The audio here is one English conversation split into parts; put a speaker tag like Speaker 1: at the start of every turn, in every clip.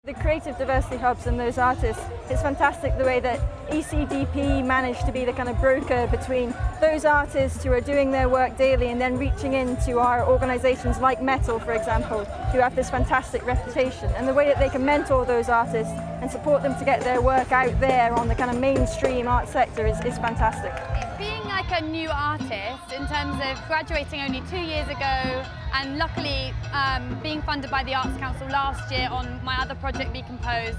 Speaker 1: The creative diversity hubs and those artists, it's fantastic the way that ECDP managed to be the kind of broker between those artists who are doing their work daily and then reaching into our organisations like Metal, for example, who have this fantastic reputation, and the way that they can mentor those artists and support them to get their work out there on the kind of mainstream art sector is fantastic.
Speaker 2: Being like a new artist in terms of graduating only 2 years ago and luckily being funded by the Arts Council last year on my other project, Be Composed,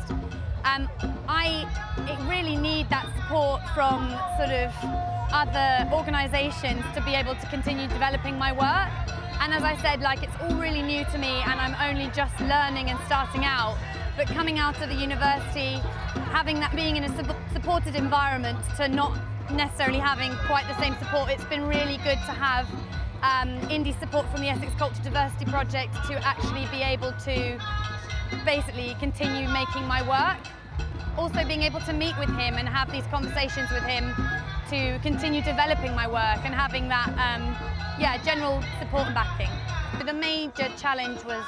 Speaker 2: I really need that support from sort of other organisations to be able to continue developing my work. And as I said, like, it's all really new to me and I'm only just learning and starting out. But coming out of the university, having that, being in a supported environment to not necessarily having quite the same support, it's been really good to have indie support from the Essex Cultural Diversity Project to actually be able to basically continue making my work. Also being able to meet with him and have these conversations with him to continue developing my work and having that general support and backing. But the major challenge was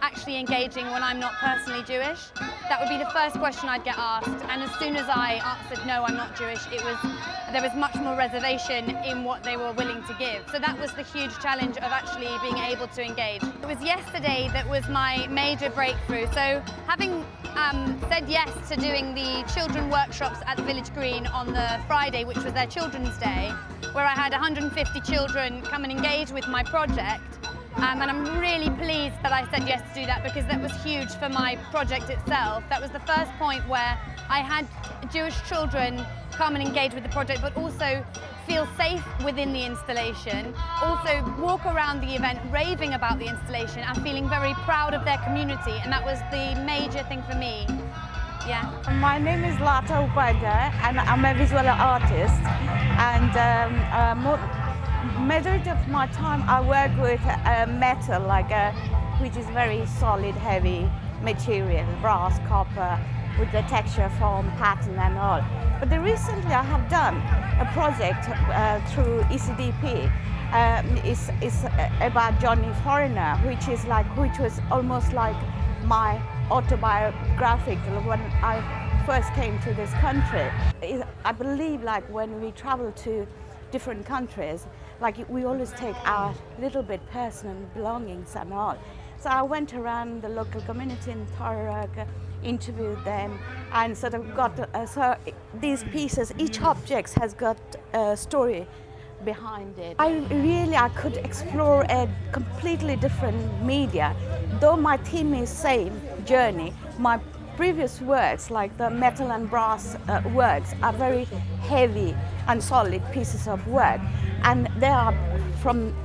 Speaker 2: actually engaging when I'm not personally Jewish. That would be the first question I'd get asked, and as soon as I answered no, I'm not Jewish, there was much more reservation in what they were willing to give. So that was the huge challenge of actually being able to engage. It was yesterday that was my major breakthrough. So having said yes to doing the children workshops at the Village Green on the Friday, which was their Children's Day, where I had 150 children come and engage with my project. And I'm really pleased that I said yes to do that, because that was huge for my project itself. That was the first point where I had Jewish children come and engage with the project, but also feel safe within the installation, also walk around the event raving about the installation and feeling very proud of their community, and that was the major thing for me. Yeah.
Speaker 3: My name is Lata Upadhyaya and I'm a visual artist, and majority of my time I work with metal, which is very solid, heavy material, brass, copper, with the texture, form, pattern and all. But recently I have done a project through ECDP. It's about Johnny Foreigner, which was almost like my autobiographical when I first came to this country. I believe when we travel to different countries, we always take our little bit personal belongings and all. So I went around the local community in Tarak, interviewed them, and sort of got so these pieces, each object has got a story behind it. I could explore a completely different media. Though my theme is same, journey, my previous works, like the metal and brass works, are very heavy and solid pieces of work, and they are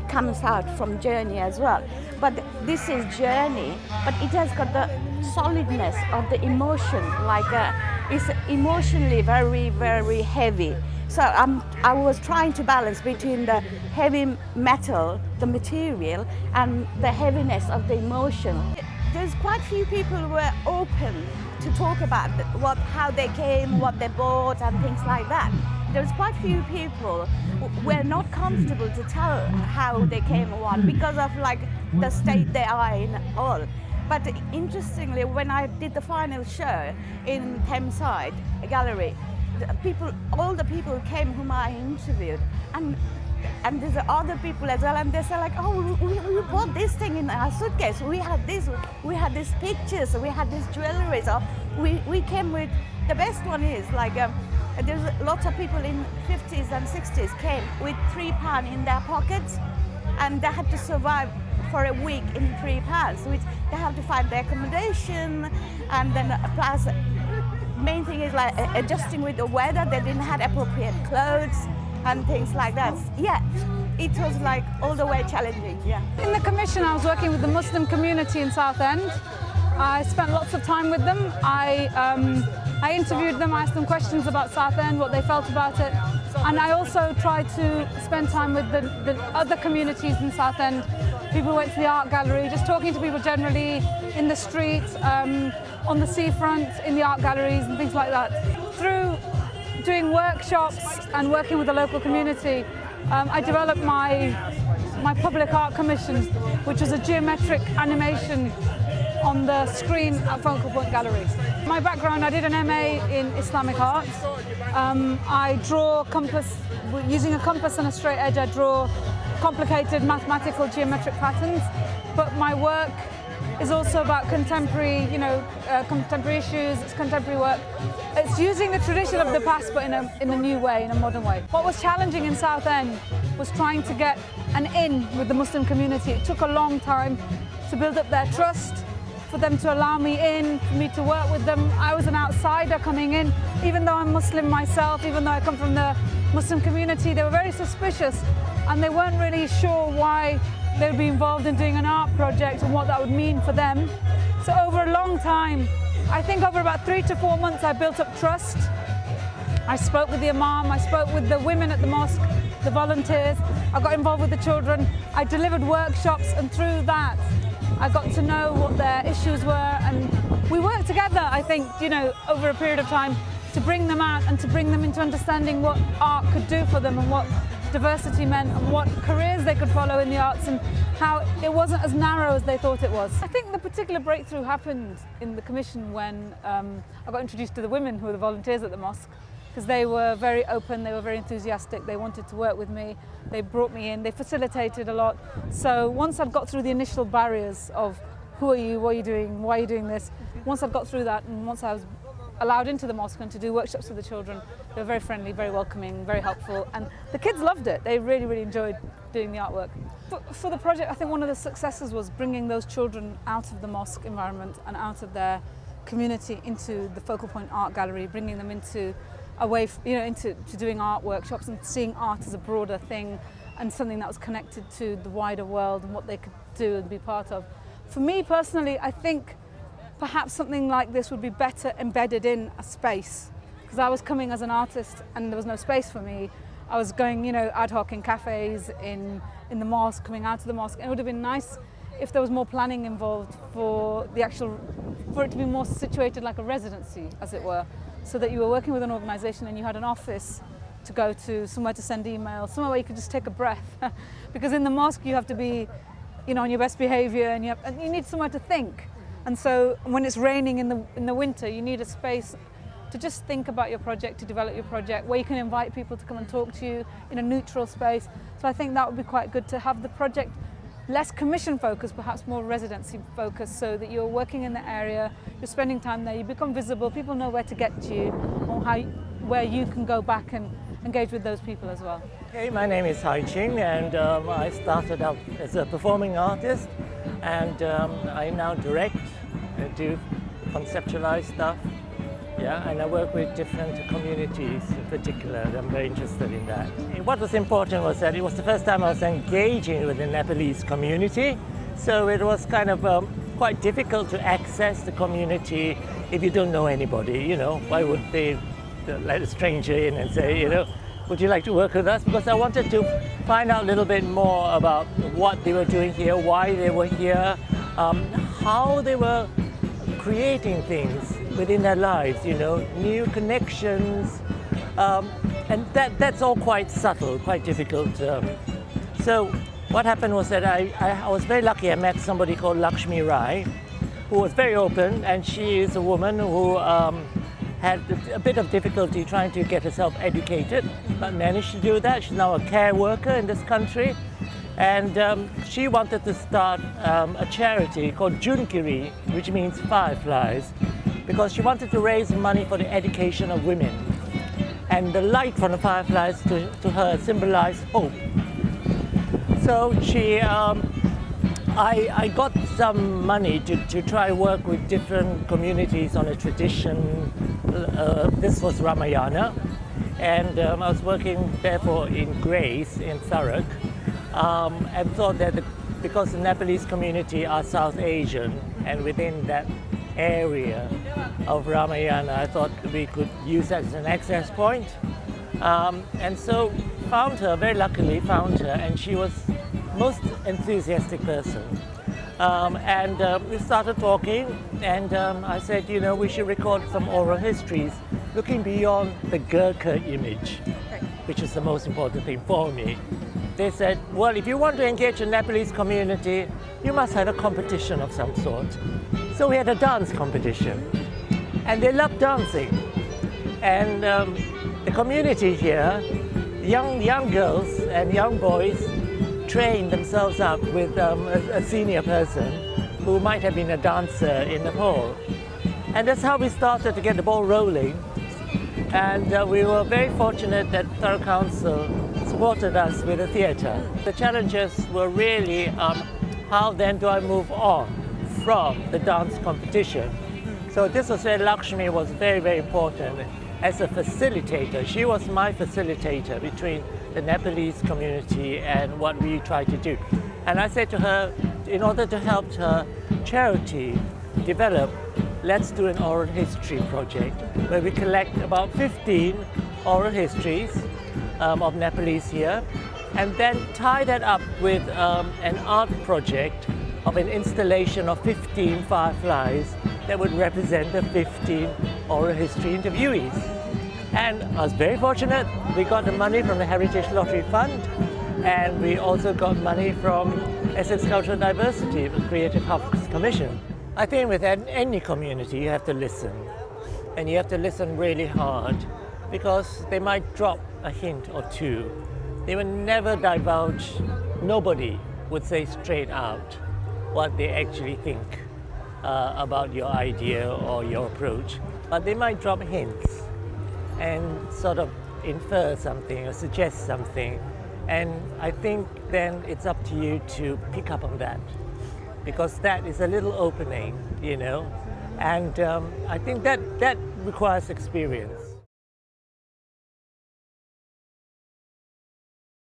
Speaker 3: comes out from journey as well. But this is journey, but it has got the solidness of the emotion, it's emotionally very, very heavy. So I was trying to balance between the heavy metal, the material, and the heaviness of the emotion. There's quite few people who were open to talk about how they came, what they bought, and things like that. There's quite few people who were not comfortable to tell how they came or what, because of the state they are in all. But interestingly, when I did the final show in Thameside Gallery, all the people came whom I interviewed, and there's other people as well, and they say oh, we bought this thing in our suitcase, we had this, we had these pictures, we had this jewelry, so we came with, the best one is there's lots of people in 50s and 60s came with £3 in their pockets, and they had to survive for a week in £3, which they have to find their accommodation, and then plus main thing is adjusting with the weather. They didn't have appropriate clothes and things like that. Yeah, it was all the way challenging. Yeah.
Speaker 4: In the commission, I was working with the Muslim community in Southend. I spent lots of time with them. I interviewed them, I asked them questions about Southend, what they felt about it, and I also tried to spend time with the other communities in Southend. People who went to the art gallery, just talking to people generally in the street, on the seafront, in the art galleries and things like that. Through doing workshops and working with the local community, I developed my public art commission, which was a geometric animation on the screen at Focal Point Gallery. My background, I did an MA in Islamic art. I draw using a compass and a straight edge. I draw complicated mathematical geometric patterns, but my work is also about contemporary, contemporary issues. It's contemporary work. It's using the tradition of the past, but in a new way, in a modern way. What was challenging in Southend was trying to get an in with the Muslim community. It took a long time to build up their trust, for them to allow me in, for me to work with them. I was an outsider coming in, even though I'm Muslim myself, even though I come from the Muslim community. They were very suspicious, and they weren't really sure why they would be involved in doing an art project and what that would mean for them. So over a long time, I think over about 3 to 4 months, I built up trust. I spoke with the imam, I spoke with the women at the mosque, the volunteers, I got involved with the children, I delivered workshops, and through that, I got to know what their issues were, and we worked together, I think, over a period of time to bring them out and to bring them into understanding what art could do for them and what diversity meant and what careers they could follow in the arts and how it wasn't as narrow as they thought it was. I think the particular breakthrough happened in the commission when I got introduced to the women who were the volunteers at the mosque, because they were very open, they were very enthusiastic, they wanted to work with me, they brought me in, they facilitated a lot. So once I'd got through the initial barriers of who are you, what are you doing, why are you doing this, once I'd got through that and once I was allowed into the mosque and to do workshops with the children, they were very friendly, very welcoming, very helpful, and the kids loved it. They really, really enjoyed doing the artwork. For the project, I think one of the successes was bringing those children out of the mosque environment and out of their community into the Focal Point Art Gallery, bringing them into doing art workshops and seeing art as a broader thing and something that was connected to the wider world and what they could do and be part of. For me personally, I think perhaps something like this would be better embedded in a space, because I was coming as an artist and there was no space for me. I was going, ad hoc in cafes, in the mosque, coming out of the mosque. And it would have been nice if there was more planning involved for it to be more situated like a residency, as it were, so that you were working with an organisation and you had an office to go to, somewhere to send emails, somewhere where you could just take a breath. Because in the mosque you have to be, on your best behaviour and you need somewhere to think. And so when it's raining in the winter, you need a space to just think about your project, to develop your project, where you can invite people to come and talk to you in a neutral space. So I think that would be quite good to have the project less commission focused, perhaps more residency focused, so that you're working in the area, you're spending time there, you become visible, people know where to get to you, or where you can go back and engage with those people as well.
Speaker 5: Hey, my name is Hai Ching, and I started out as a performing artist, and I now direct, do conceptualize stuff, and I work with different communities in particular. I'm very interested in that. What was important was that it was the first time I was engaging with the Nepalese community, so it was kind of quite difficult to access the community if you don't know anybody. Why would they let a stranger in and say, would you like to work with us? Because I wanted to find out a little bit more about what they were doing here, why they were here, how they were creating things within their lives, new connections, and that's all quite subtle, quite difficult. So what happened was that I was very lucky. I met somebody called Lakshmi Rai, who was very open, and she is a woman who had a bit of difficulty trying to get herself educated, but managed to do that. She's now a care worker in this country, and she wanted to start a charity called Junkiri, which means fireflies, because she wanted to raise money for the education of women. And the light from the fireflies to her symbolized hope. So I got some money to try work with different communities on a tradition. This was Ramayana, and I was working therefore in Grace in Sarak, and thought that because the Nepalese community are South Asian, and within that area of Ramayana, I thought we could use that as an access point. And so very luckily found her, and she was most enthusiastic person. We started talking, and I said, we should record some oral histories looking beyond the Gurkha image, which is the most important thing for me. they said, well, if you want to engage the Nepalese community, you must have a competition of some sort. So we had a dance competition, and they loved dancing. And the community here, young girls and young boys, trained themselves up with a senior person who might have been a dancer in Nepal. And that's how we started to get the ball rolling. And we were very fortunate that Thorough Council supported us with a theatre. The challenges were really how then do I move on from the dance competition. So this was where Lakshmi was very, very important as a facilitator. She was my facilitator between the Nepalese community and what we try to do. And I said to her, in order to help her charity develop, let's do an oral history project where we collect about 15 oral histories of Nepalese here, and then tie that up with an art project of an installation of 15 fireflies that would represent the 15 oral history interviewees. And I was very fortunate. We got the money from the Heritage Lottery Fund, and we also got money from Essex Cultural Diversity, the Creative Arts Commission. I think with any community you have to listen, and you have to listen really hard, because they might drop a hint or two. They will never divulge, nobody would say straight out what they actually think about your idea or your approach, but they might drop hints and sort of infer something or suggest something. And I think then it's up to you to pick up on that, because that is a little opening, you know. And I think that requires experience.